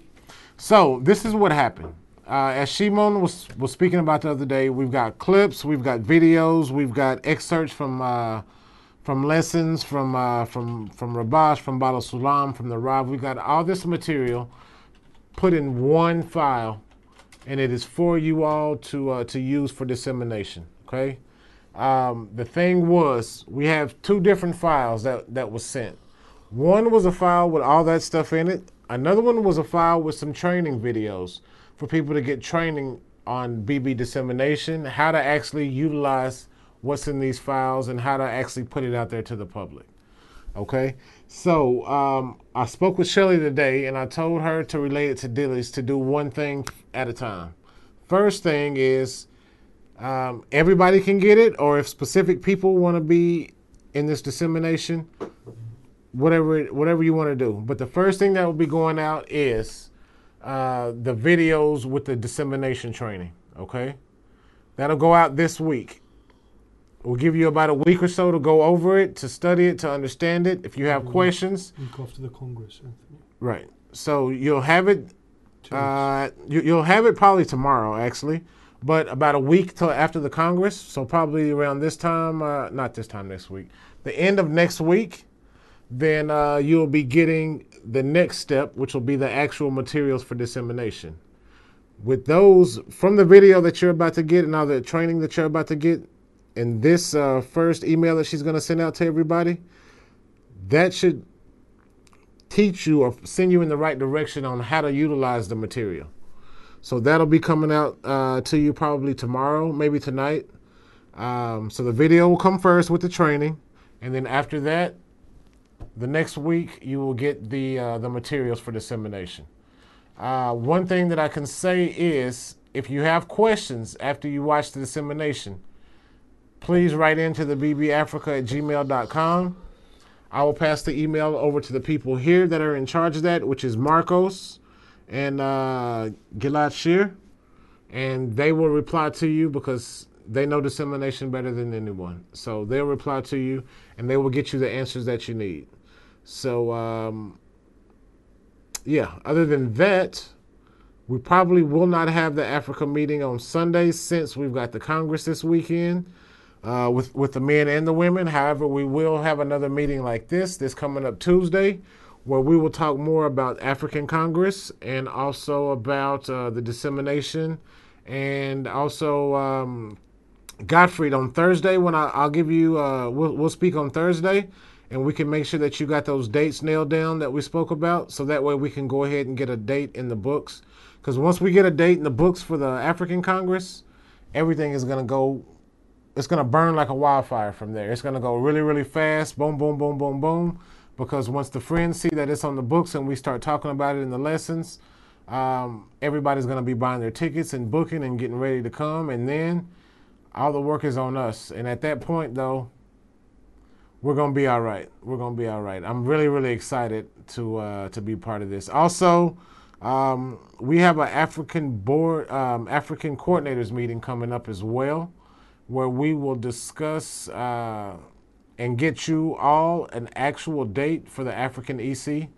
So this is what happened. As Shimon was speaking about the other day, we've got clips, we've got videos, we've got excerpts from lessons, from Rabash, from Baruch Sulam, from the Rav. We've got all this material put in one file, and it is for you all to use for dissemination. Okay. The thing was, we have two different files that was sent. One was a file with all that stuff in it. Another one was a file with some training videos for people to get training on BB dissemination, how to actually utilize what's in these files and how to actually put it out there to the public. Okay, so I spoke with Shelly today and I told her to relate it to Dillis to do one thing at a time. First thing is, everybody can get it, or if specific people want to be in this dissemination, whatever you want to do. But the first thing that will be going out is the videos with the dissemination training. Okay, that'll go out this week. We'll give you about a week or so to go over it, to study it, to understand it. If you have questions, week after the Congress, Anthony. Right. So you'll have it You'll have it probably tomorrow, actually, but about a week till after the Congress. So probably around this time, not this time next week, the end of next week, then you'll be getting the next step, which will be the actual materials for dissemination. With those, from the video that you're about to get and all the training that you're about to get, and this first email that she's going to send out to everybody, that should teach you or send you in the right direction on how to utilize the material. So that'll be coming out to you probably tomorrow, maybe tonight. So the video will come first with the training, and then after that, the next week you will get the materials for dissemination. One thing that I can say is, if you have questions after you watch the dissemination, please write into the bbafrica@gmail.com. I will pass the email over to the people here that are in charge of that, which is Marcos and Gilad Shir, and they will reply to you because they know dissemination better than anyone. So they'll reply to you, and they will get you the answers that you need. So, yeah, other than that, we probably will not have the Africa meeting on Sunday since we've got the Congress this weekend. With the men and the women. However, we will have another meeting like this coming up Tuesday, where we will talk more about African Congress and also about the dissemination, and also Gottfried on Thursday. When I'll give you, we'll speak on Thursday, and we can make sure that you got those dates nailed down that we spoke about, so that way we can go ahead and get a date in the books. Because once we get a date in the books for the African Congress, everything is going to go. It's going to burn like a wildfire from there. It's going to go really, really fast. Boom, boom, boom, boom, boom. Because once the friends see that it's on the books and we start talking about it in the lessons, everybody's going to be buying their tickets and booking and getting ready to come. And then all the work is on us. And at that point, though, we're going to be all right. We're going to be all right. I'm really, really excited to be part of this. Also, we have an African coordinators meeting coming up as well, where we will discuss and get you all an actual date for the African EC.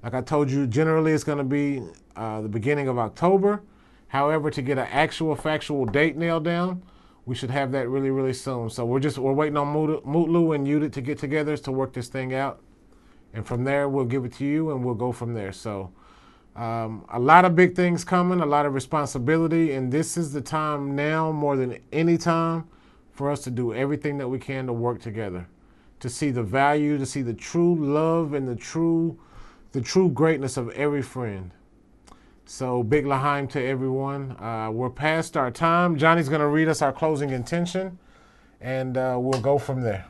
Like I told you, generally it's going to be the beginning of October. However, to get an actual factual date nailed down, we should have that really, really soon. So we're waiting on Mutlu and Judith to get together to work this thing out. And from there, we'll give it to you and we'll go from there. So a lot of big things coming, a lot of responsibility, and this is the time now more than any time for us to do everything that we can to work together, to see the value, to see the true love and the true greatness of every friend. So big L'chaim to everyone. We're past our time. Johnny's going to read us our closing intention, and we'll go from there.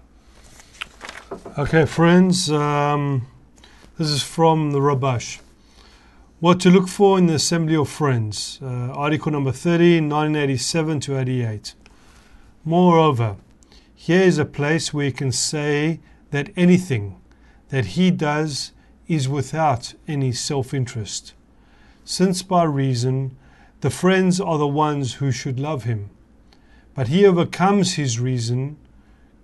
Okay, friends, this is from the Rabash. What to look for in the Assembly of Friends, article number 30, 1987 to 88. Moreover, here is a place where you can say that anything that he does is without any self-interest, since by reason the friends are the ones who should love him. But he overcomes his reason,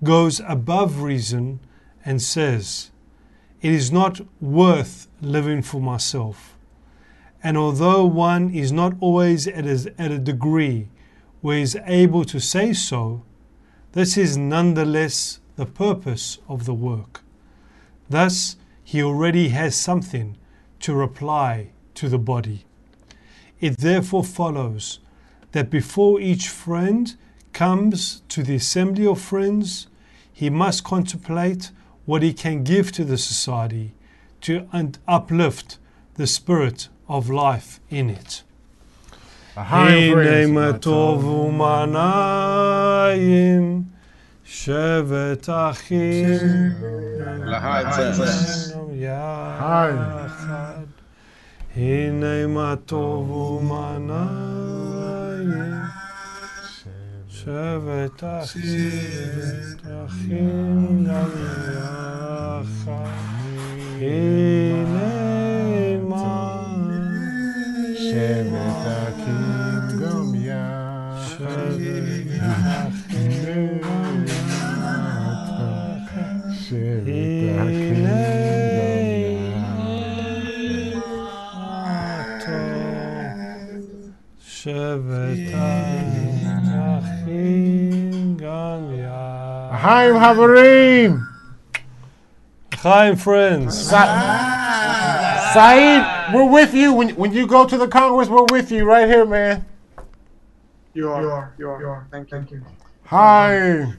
goes above reason, and says, "It is not worth living for myself." And although one is not always at a degree where he is able to say so, this is nonetheless the purpose of the work. Thus, he already has something to reply to the body. It therefore follows that before each friend comes to the assembly of friends, he must contemplate what he can give to the society to uplift the spirit of life in it. Hine matov umanayim shevet achim yachad. Hine matov umanayim shevet achim yachad. Hine shevet achim gam yachad, shevet achim gam yachad. Chaim Havarim. Chaim friends. Saeed, we're with you. When you go to the Congress, we're with you right here, man. You are. Thank you. Hi.